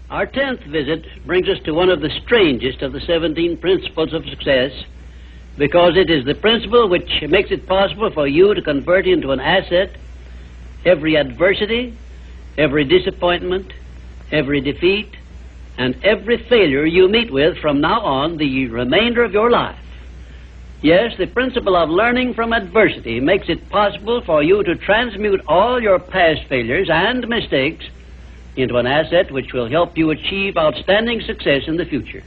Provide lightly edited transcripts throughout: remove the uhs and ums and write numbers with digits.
Our 10th visit brings us to one of the strangest of the 17 principles of success, because it is the principle which makes it possible for you to convert into an asset every adversity, every disappointment, every defeat, and every failure you meet with from now on the remainder of your life. Yes, the principle of learning from adversity makes it possible for you to transmute all your past failures and mistakes into an asset which will help you achieve outstanding success in the future.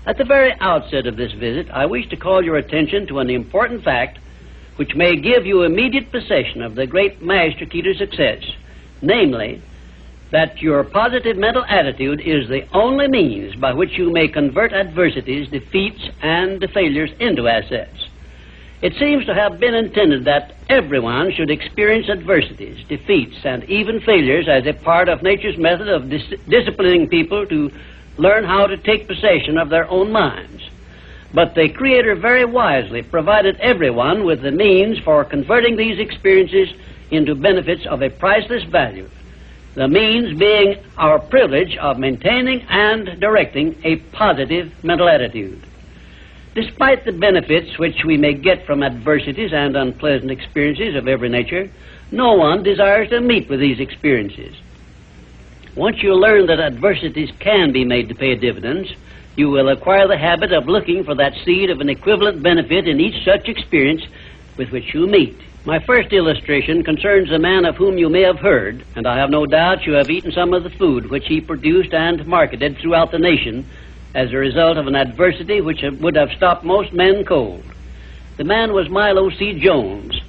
At the very outset of this visit, I wish to call your attention to an important fact which may give you immediate possession of the great master key to success, namely, that your positive mental attitude is the only means by which you may convert adversities, defeats, and failures into assets. It seems to have been intended that everyone should experience adversities, defeats, and even failures as a part of nature's method of disciplining people to learn how to take possession of their own minds. But the Creator very wisely provided everyone with the means for converting these experiences into benefits of a priceless value, the means being our privilege of maintaining and directing a positive mental attitude. Despite the benefits which we may get from adversities and unpleasant experiences of every nature, no one desires to meet with these experiences. Once you learn that adversities can be made to pay dividends, you will acquire the habit of looking for that seed of an equivalent benefit in each such experience with which you meet. My first illustration concerns a man of whom you may have heard, and I have no doubt you have eaten some of the food which he produced and marketed throughout the nation as a result of an adversity which would have stopped most men cold. The man was Milo C. Jones,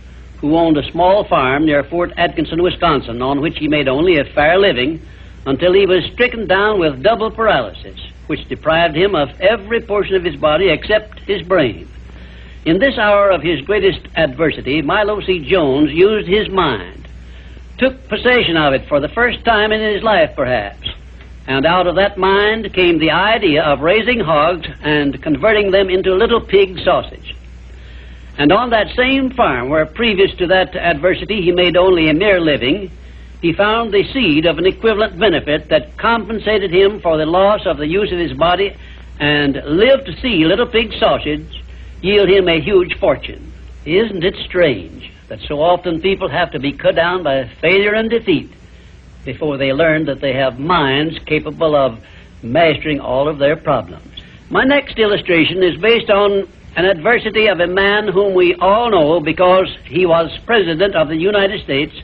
who owned a small farm near Fort Atkinson, Wisconsin, on which he made only a fair living until he was stricken down with double paralysis, which deprived him of every portion of his body except his brain. In this hour of his greatest adversity, Milo C. Jones used his mind, took possession of it for the first time in his life, perhaps, and out of that mind came the idea of raising hogs and converting them into little pig sausage. And on that same farm, where previous to that adversity he made only a mere living, he found the seed of an equivalent benefit that compensated him for the loss of the use of his body and lived to see little pig sausage yield him a huge fortune. Isn't it strange that so often people have to be cut down by failure and defeat before they learn that they have minds capable of mastering all of their problems? My next illustration is based on an adversity of a man whom we all know because he was President of the United States,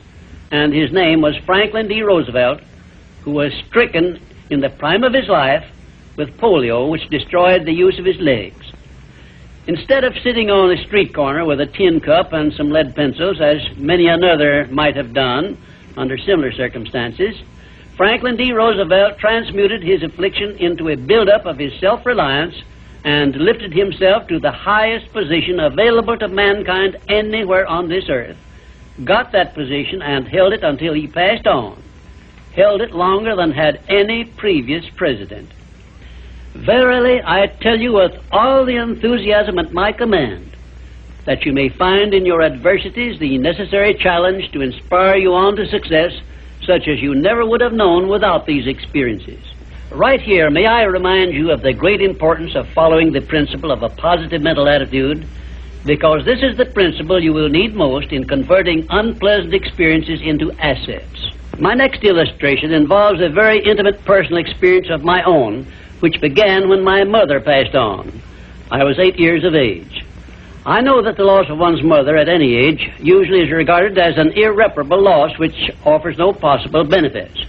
and his name was Franklin D. Roosevelt, who was stricken in the prime of his life with polio, which destroyed the use of his legs. Instead of sitting on a street corner with a tin cup and some lead pencils, as many another might have done under similar circumstances, Franklin D. Roosevelt transmuted his affliction into a buildup of his self-reliance and lifted himself to the highest position available to mankind anywhere on this earth, got that position and held it until he passed on, held it longer than had any previous president. Verily, I tell you with all the enthusiasm at my command, that you may find in your adversities the necessary challenge to inspire you on to success, such as you never would have known without these experiences. Right here, may I remind you of the great importance of following the principle of a positive mental attitude, because this is the principle you will need most in converting unpleasant experiences into assets. My next illustration involves a very intimate personal experience of my own, which began when my mother passed on. I was 8 years of age. I know that the loss of one's mother at any age usually is regarded as an irreparable loss which offers no possible benefits.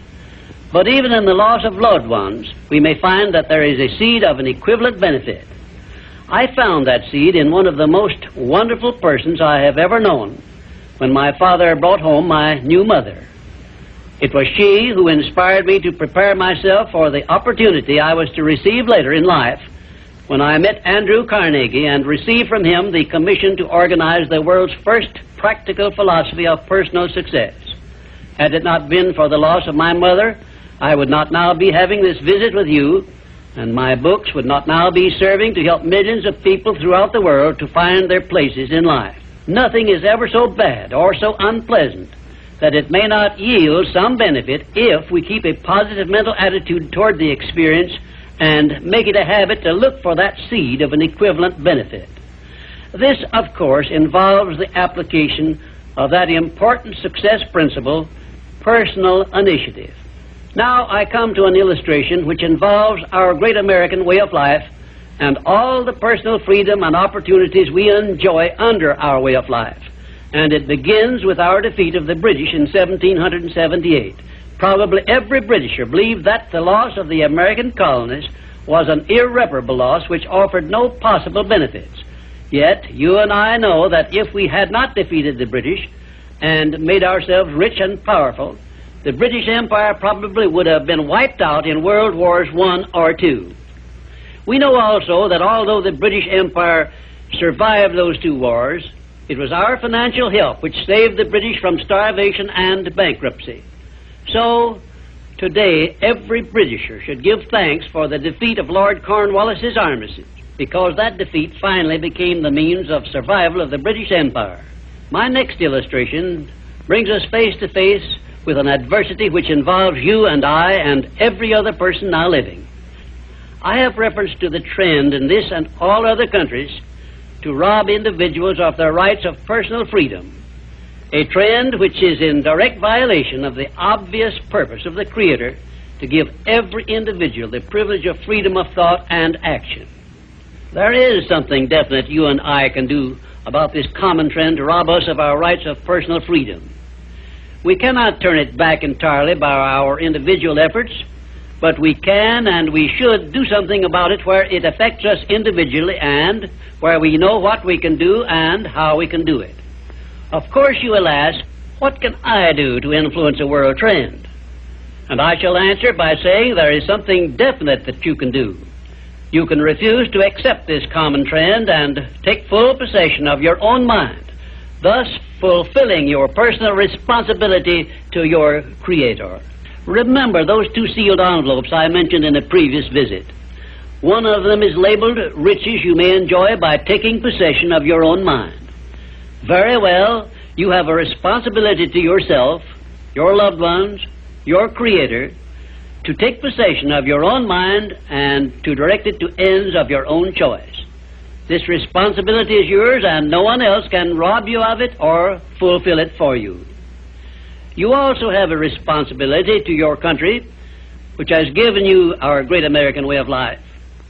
But even in the loss of loved ones, we may find that there is a seed of an equivalent benefit. I found that seed in one of the most wonderful persons I have ever known when my father brought home my new mother. It was she who inspired me to prepare myself for the opportunity I was to receive later in life when I met Andrew Carnegie and received from him the commission to organize the world's first practical philosophy of personal success. Had it not been for the loss of my mother, I would not now be having this visit with you, and my books would not now be serving to help millions of people throughout the world to find their places in life. Nothing is ever so bad or so unpleasant that it may not yield some benefit if we keep a positive mental attitude toward the experience and make it a habit to look for that seed of an equivalent benefit. This, of course, involves the application of that important success principle, personal initiative. Now I come to an illustration which involves our great American way of life and all the personal freedom and opportunities we enjoy under our way of life. And it begins with our defeat of the British in 1778. Probably every Britisher believed that the loss of the American colonies was an irreparable loss which offered no possible benefits. Yet you and I know that if we had not defeated the British and made ourselves rich and powerful, the British Empire probably would have been wiped out in World Wars I or II. We know also that although the British Empire survived those two wars, it was our financial help which saved the British from starvation and bankruptcy. So, today, every Britisher should give thanks for the defeat of Lord Cornwallis's armistice, because that defeat finally became the means of survival of the British Empire. My next illustration brings us face to face with an adversity which involves you and I and every other person now living. I have reference to the trend in this and all other countries to rob individuals of their rights of personal freedom, a trend which is in direct violation of the obvious purpose of the Creator to give every individual the privilege of freedom of thought and action. There is something definite you and I can do about this common trend to rob us of our rights of personal freedom. We cannot turn it back entirely by our individual efforts, but we can and we should do something about it where it affects us individually and where we know what we can do and how we can do it. Of course you will ask, what can I do to influence a world trend? And I shall answer by saying there is something definite that you can do. You can refuse to accept this common trend and take full possession of your own mind, thus fulfilling your personal responsibility to your Creator. Remember those two sealed envelopes I mentioned in a previous visit. One of them is labeled riches you may enjoy by taking possession of your own mind. Very well, you have a responsibility to yourself, your loved ones, your Creator, to take possession of your own mind and to direct it to ends of your own choice. This responsibility is yours and no one else can rob you of it or fulfill it for you. You also have a responsibility to your country, which has given you our great American way of life.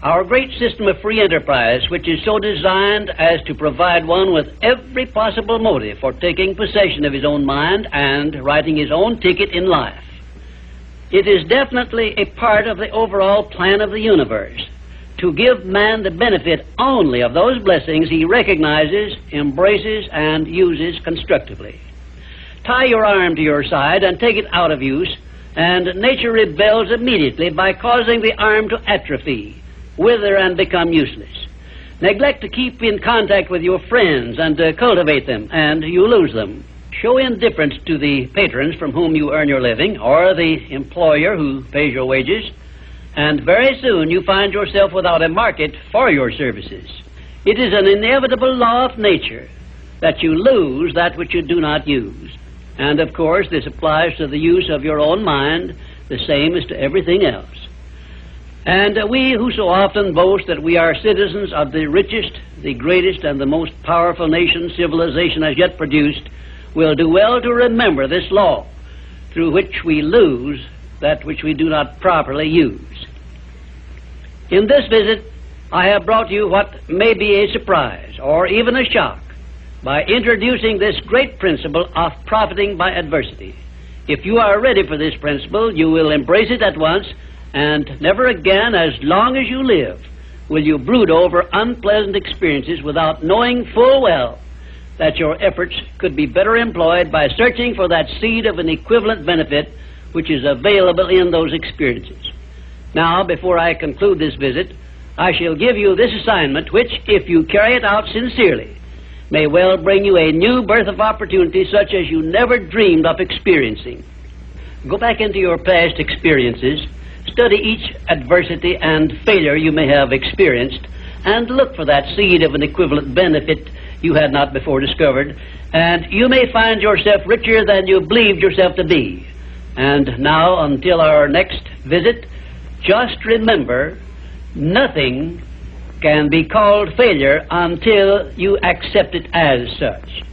Our great system of free enterprise, which is so designed as to provide one with every possible motive for taking possession of his own mind and writing his own ticket in life. It is definitely a part of the overall plan of the universe to give man the benefit only of those blessings he recognizes, embraces, and uses constructively. Tie your arm to your side and take it out of use, and nature rebels immediately by causing the arm to atrophy, wither, and become useless. Neglect to keep in contact with your friends and cultivate them, and you lose them. Show indifference to the patrons from whom you earn your living, or the employer who pays your wages, and very soon you find yourself without a market for your services. It is an inevitable law of nature that you lose that which you do not use. And of course this applies to the use of your own mind, the same as to everything else. And we who so often boast that we are citizens of the richest, the greatest, and the most powerful nation civilization has yet produced, will do well to remember this law, through which we lose that which we do not properly use. In this visit, I have brought you what may be a surprise, or even a shock, by introducing this great principle of profiting by adversity. If you are ready for this principle, you will embrace it at once, and never again, as long as you live, will you brood over unpleasant experiences without knowing full well that your efforts could be better employed by searching for that seed of an equivalent benefit which is available in those experiences. Now, before I conclude this visit, I shall give you this assignment which, if you carry it out sincerely, may well bring you a new birth of opportunity such as you never dreamed of experiencing. Go back into your past experiences, study each adversity and failure you may have experienced, and look for that seed of an equivalent benefit you had not before discovered, and you may find yourself richer than you believed yourself to be. And now, until our next visit, just remember, nothing can be called failure until you accept it as such.